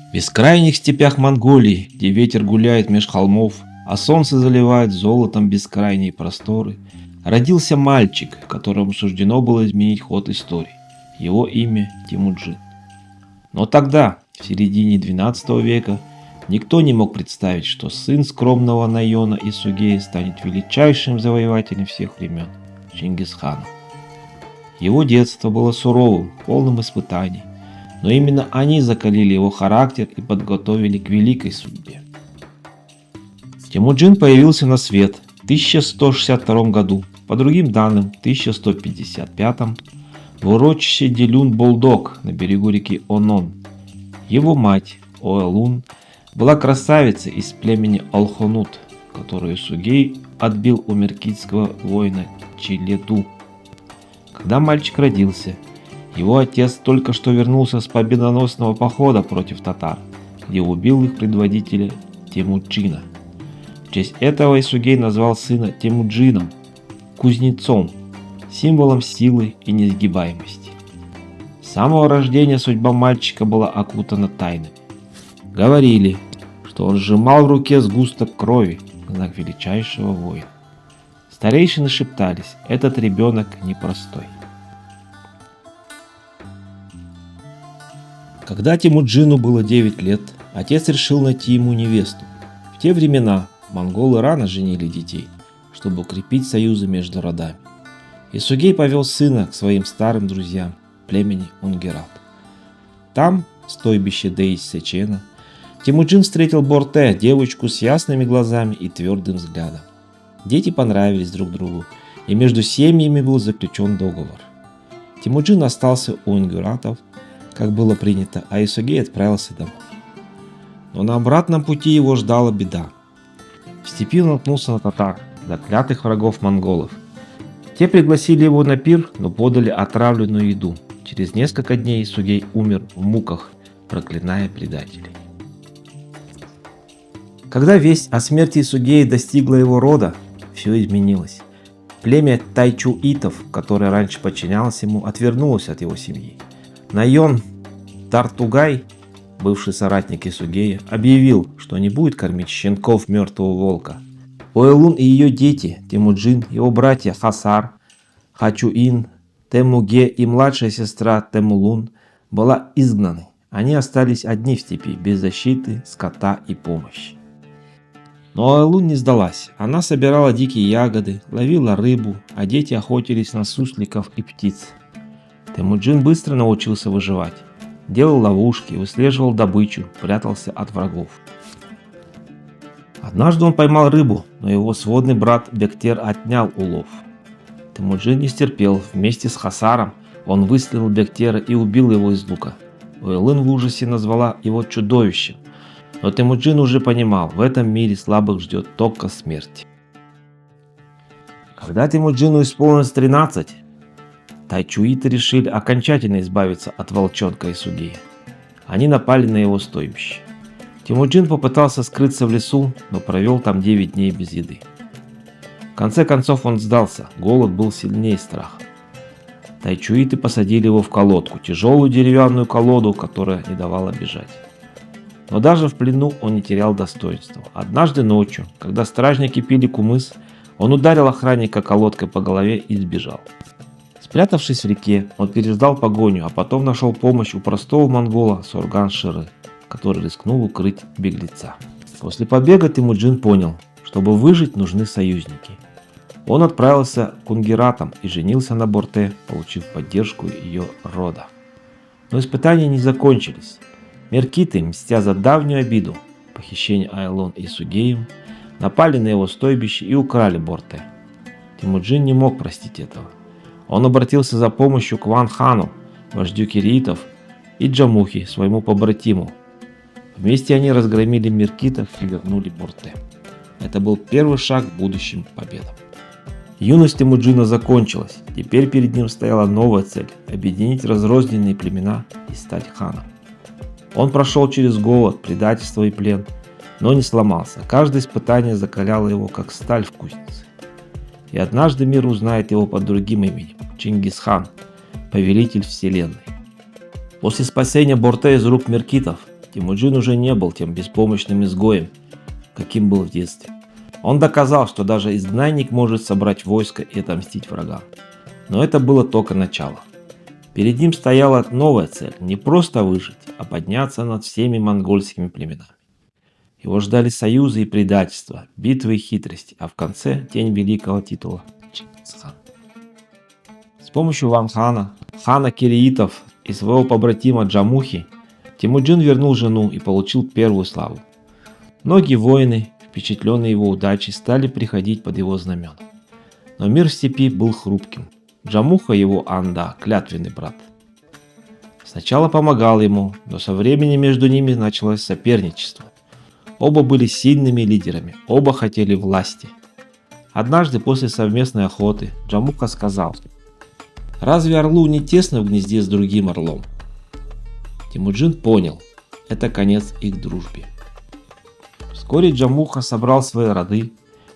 В бескрайних степях Монголии, где ветер гуляет меж холмов, а солнце заливает золотом бескрайние просторы, родился мальчик, которому суждено было изменить ход истории. Его имя Темуджин. Но тогда, в середине XII века, никто не мог представить, что сын скромного Найона Исугея станет величайшим завоевателем всех времен – Чингисханом. Его детство было суровым, полным испытаний, но именно они закалили его характер и подготовили к великой судьбе. Темуджин появился на свет в 1162 году, по другим данным в 1155, в урочище Делюн-Болдок на берегу реки Онон. Его мать, Оэлун, была красавицей из племени Алхонут, которую Сугей отбил у меркитского воина Чиледу. Когда мальчик родился, его отец только что вернулся с победоносного похода против татар, где убил их предводителя Темуджина. В честь этого Исугей назвал сына Темуджином, кузнецом, символом силы и несгибаемости. С самого рождения судьба мальчика была окутана тайнами. Говорили, что он сжимал в руке сгусток крови, знак величайшего воина. Старейшины шептались, этот ребенок непростой. Когда Темуджину было 9 лет, отец решил найти ему невесту. В те времена монголы рано женили детей, чтобы укрепить союзы между родами. Исугей повел сына к своим старым друзьям, племени Унгерат. Там, в стойбище Дейс-Сечена, Темуджин встретил Борте, девочку с ясными глазами и твердым взглядом. Дети понравились друг другу, и между семьями был заключен договор. Темуджин остался у унгератов, как было принято, а Исугей отправился домой. Но на обратном пути его ждала беда. В степи он наткнулся на татар, заклятых врагов монголов. Те пригласили его на пир, но подали отравленную еду. Через несколько дней Исугей умер в муках, проклиная предателей. Когда весть о смерти Исугея достигла его рода, все изменилось. Племя тайчуитов, которое раньше подчинялось ему, отвернулось от его семьи. Найон Тартугай, бывший соратник Исугея, объявил, что не будет кормить щенков мертвого волка. Оэлун и ее дети, Темуджин, его братья Хасар, Хачуин, Темуге и младшая сестра Темулун была изгнаны. Они остались одни в степи, без защиты, скота и помощи. Но Оэлун не сдалась. Она собирала дикие ягоды, ловила рыбу, а дети охотились на сусликов и птиц. Темуджин быстро научился выживать. Делал ловушки, выслеживал добычу, прятался от врагов. Однажды он поймал рыбу, но его сводный брат Бектер отнял улов. Темуджин не стерпел. Вместе с Хасаром он выстрелил Бектера и убил его из лука. Оэлун в ужасе назвала его чудовищем. Но Темуджин уже понимал, в этом мире слабых ждет только смерть. Когда Темуджину исполнилось 13, тайчуиты решили окончательно избавиться от волчонка Исугея. Они напали на его стойбище. Темуджин попытался скрыться в лесу, но провел там 9 дней без еды. В конце концов он сдался, голод был сильнее страха. Тайчуиты посадили его в колодку, тяжелую деревянную колоду, которая не давала бежать. Но даже в плену он не терял достоинства. Однажды ночью, когда стражники пили кумыс, он ударил охранника колодкой по голове и сбежал. Спрятавшись в реке, он переждал погоню, а потом нашел помощь у простого монгола Сурган-Ширы, который рискнул укрыть беглеца. После побега Темуджин понял, чтобы выжить, нужны союзники. Он отправился к унгератам и женился на Борте, получив поддержку ее рода. Но испытания не закончились. Меркиты, мстя за давнюю обиду, похищение Оэлун и Исугеем, напали на его стойбище и украли Борте. Темуджин не мог простить этого. Он обратился за помощью к Ван-хану, вождю кириитов, и Джамухи, своему побратиму. Вместе они разгромили меркитов и вернули Борте. Это был первый шаг к будущим победам. Юность Темуджина закончилась. Теперь перед ним стояла новая цель – объединить разрозненные племена и стать ханом. Он прошел через голод, предательство и плен, но не сломался. Каждое испытание закаляло его, как сталь в кузнице. И однажды мир узнает его под другим именем – Чингисхан, повелитель вселенной. После спасения Борте из рук меркитов Темуджин уже не был тем беспомощным изгоем, каким был в детстве. Он доказал, что даже изгнанник может собрать войско и отомстить врагам. Но это было только начало. Перед ним стояла новая цель – не просто выжить, а подняться над всеми монгольскими племенами. Его ждали союзы и предательства, битвы и хитрости, а в конце – тень великого титула Чингисхан. С помощью Ван Хана, хана киреитов и своего побратима Джамухи Темуджин вернул жену и получил первую славу. Многие воины, впечатленные его удачей, стали приходить под его знамена. Но мир в степи был хрупким. Джамуха, его Анда, клятвенный брат, сначала помогал ему, но со временем между ними началось соперничество. Оба были сильными лидерами, оба хотели власти. Однажды после совместной охоты Джамуха сказал: «Разве орлу не тесно в гнезде с другим орлом?» Темуджин понял, это конец их дружбе. Вскоре Джамуха собрал свои роды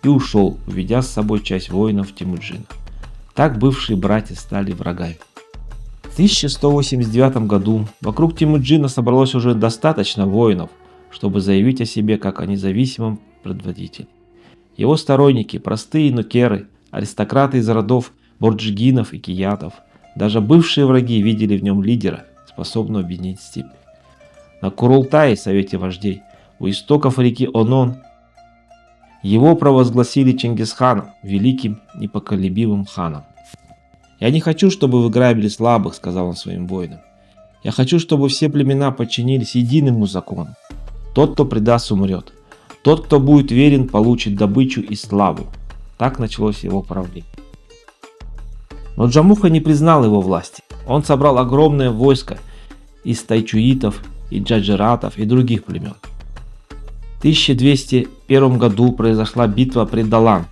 и ушел, уведя с собой часть воинов Темуджина. Так бывшие братья стали врагами. В 1189 году вокруг Темуджина собралось уже достаточно воинов, чтобы заявить о себе как о независимом предводителе. Его сторонники, простые нукеры, аристократы из родов Борджигинов и Киятов, даже бывшие враги видели в нем лидера, способного объединить степь. На Курултае, совете вождей, у истоков реки Онон, его провозгласили Чингисханом, великим непоколебимым ханом. «Я не хочу, чтобы вы грабили слабых», — сказал он своим воинам. «Я хочу, чтобы все племена подчинились единому закону. Тот, кто предаст, умрет. Тот, кто будет верен, получит добычу и славу». Так началось его правление. Но Джамуха не признал его власти. Он собрал огромное войско из тайчуитов и джаджиратов и других племен. В 1201 году произошла битва при Далан.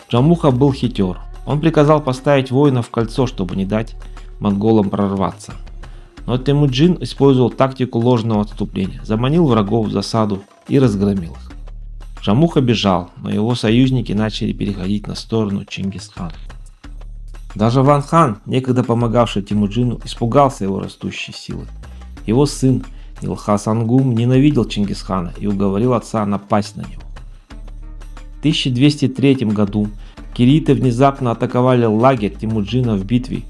Джамуха был хитер. Он приказал поставить воинов в кольцо, чтобы не дать монголам прорваться. Но Темуджин использовал тактику ложного отступления, заманил врагов в засаду и разгромил их. Джамуха бежал, но его союзники начали переходить на сторону Чингисхана. Даже Ван Хан, некогда помогавший Темуджину, испугался его растущей силы. Его сын Илхасангум ненавидел Чингисхана и уговорил отца напасть на него. В 1203 году кириты внезапно атаковали лагерь Темуджина в битве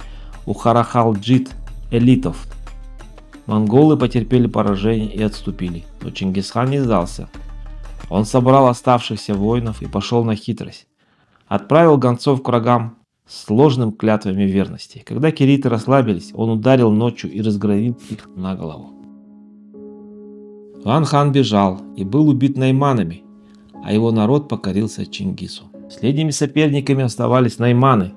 у Харахалджит элитов. Монголы потерпели поражение и отступили, но Чингисхан не сдался. Он собрал оставшихся воинов и пошел на хитрость. Отправил гонцов к врагам с ложными клятвами верности. Когда кириты расслабились, он ударил ночью и разгромил их на голову. Ван Хан бежал и был убит найманами, а его народ покорился Чингису. Последними соперниками оставались найманы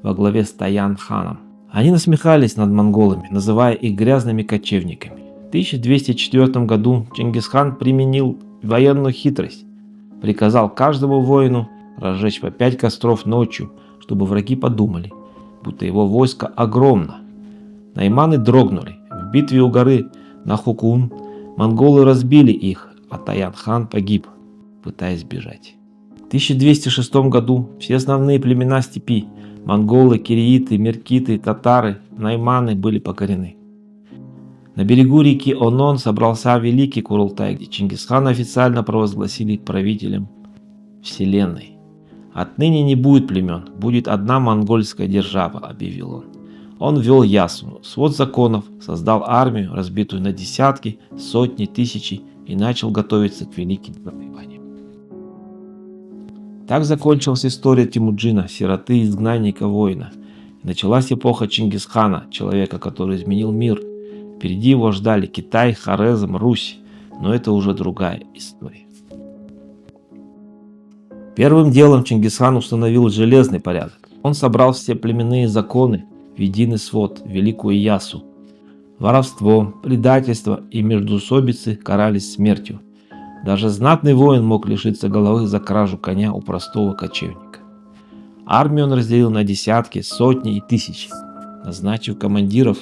во главе с Таян-ханом. Они насмехались над монголами, называя их грязными кочевниками. В 1204 году Чингисхан применил военную хитрость. Приказал каждому воину разжечь по 5 костров ночью, чтобы враги подумали, будто его войско огромно. Найманы дрогнули. В битве у горы Нахукун монголы разбили их, а Таян-хан погиб, пытаясь бежать. В 1206 году все основные племена степи – монголы, кирииты, меркиты, татары, найманы – были покорены. На берегу реки Онон собрался великий Курултай, где Чингисхана официально провозгласили правителем вселенной. «Отныне не будет племен, будет одна монгольская держава», – объявил он. Он ввел ясну, свод законов, создал армию, разбитую на десятки, сотни, тысячи, и начал готовиться к великим завоеваниям. Так закончилась история Темуджина, сироты, изгнанника, воина. И началась эпоха Чингисхана, человека, который изменил мир. Впереди его ждали Китай, Хорезм, Русь, но это уже другая история. Первым делом Чингисхан установил железный порядок. Он собрал все племенные законы в единый свод, великую ясу. Воровство, предательство и междоусобицы карались смертью. Даже знатный воин мог лишиться головы за кражу коня у простого кочевника. Армию он разделил на десятки, сотни и тысячи, назначив командиров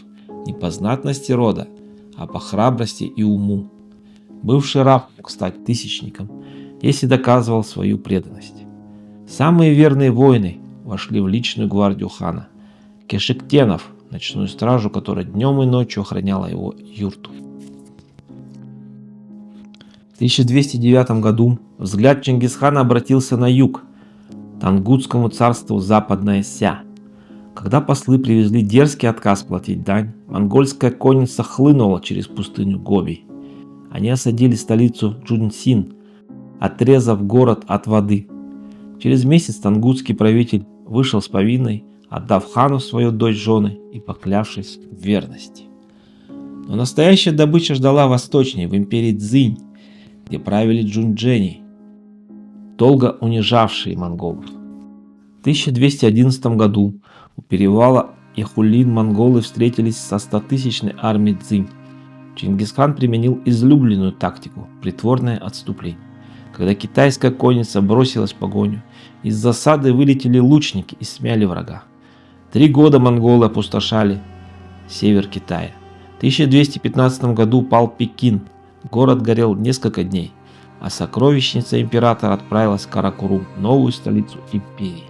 не по знатности рода, а по храбрости и уму. Бывший раб мог стать тысячником, если доказывал свою преданность. Самые верные воины вошли в личную гвардию хана – кешектенов, ночную стражу, которая днем и ночью охраняла его юрту. 1209 году взгляд Чингисхана обратился на юг, Тангутскому царству Западная Ся. Когда послы привезли дерзкий отказ платить дань, монгольская конница хлынула через пустыню Гоби. Они осадили столицу Чжунсин, отрезав город от воды. Через месяц тангутский правитель вышел с повинной, отдав хану свою дочь жены и поклявшись в верности. Но настоящая добыча ждала восточнее, в империи Цзинь, где правили джунчжэни, долго унижавшие монголов. В 1211 году у перевала Яхулин монголы встретились со 100-тысячной армией Цзинь. Чингисхан применил излюбленную тактику – притворное отступление. Когда китайская конница бросилась в погоню, из засады вылетели лучники и смяли врага. 3 года монголы опустошали север Китая. В 1215 году пал Пекин, город горел несколько дней, а сокровищница императора отправилась в Каракорум, новую столицу империи.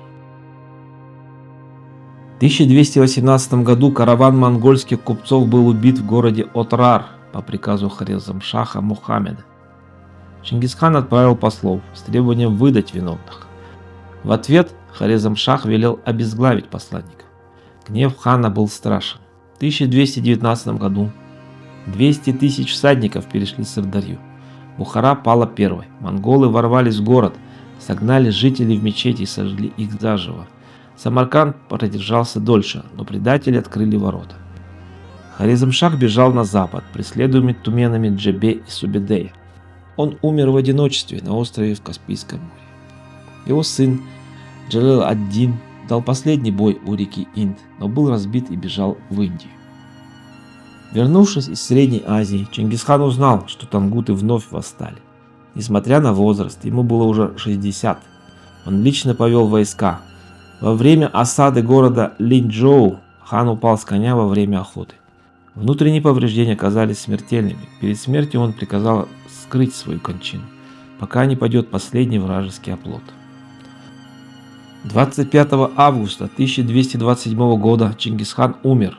В 1218 году караван монгольских купцов был убит в городе Отрар по приказу Хорезмшаха Мухаммеда. Чингисхан отправил послов с требованием выдать виновных. В ответ Хорезмшах велел обезглавить посланника. Гнев хана был страшен. В 1219 году 200 тысяч всадников перешли Сырдарью. Бухара пала первой. Монголы ворвались в город, согнали жителей в мечети и сожгли их заживо. Самарканд продержался дольше, но предатели открыли ворота. Хорезмшах бежал на запад, преследуемый туменами Джебе и Субедея. Он умер в одиночестве на острове в Каспийском море. Его сын Джалал-ад-Дин дал последний бой у реки Инд, но был разбит и бежал в Индию. Вернувшись из Средней Азии, Чингисхан узнал, что тангуты вновь восстали. Несмотря на возраст, ему было уже 60. Он лично повел войска. Во время осады города Линьчжоу хан упал с коня во время охоты. Внутренние повреждения оказались смертельными. Перед смертью он приказал скрыть свою кончину, пока не падет последний вражеский оплот. 25 августа 1227 года Чингисхан умер.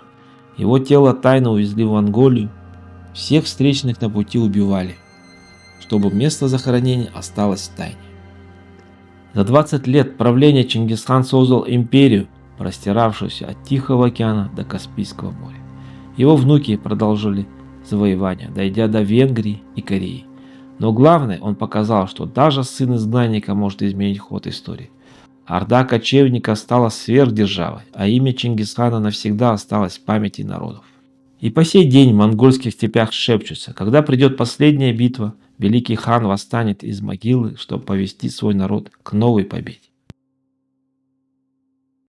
Его тело тайно увезли в Монголию. Всех встречных на пути убивали, чтобы место захоронения осталось в тайне. За 20 лет правления Чингисхан создал империю, простиравшуюся от Тихого океана до Каспийского моря. Его внуки продолжили завоевания, дойдя до Венгрии и Кореи. Но главное, он показал, что даже сын изгнанника может изменить ход истории. Орда кочевника стала сверхдержавой, а имя Чингисхана навсегда осталось в памяти народов. И по сей день в монгольских степях шепчутся: когда придет последняя битва, великий хан восстанет из могилы, чтобы повести свой народ к новой победе.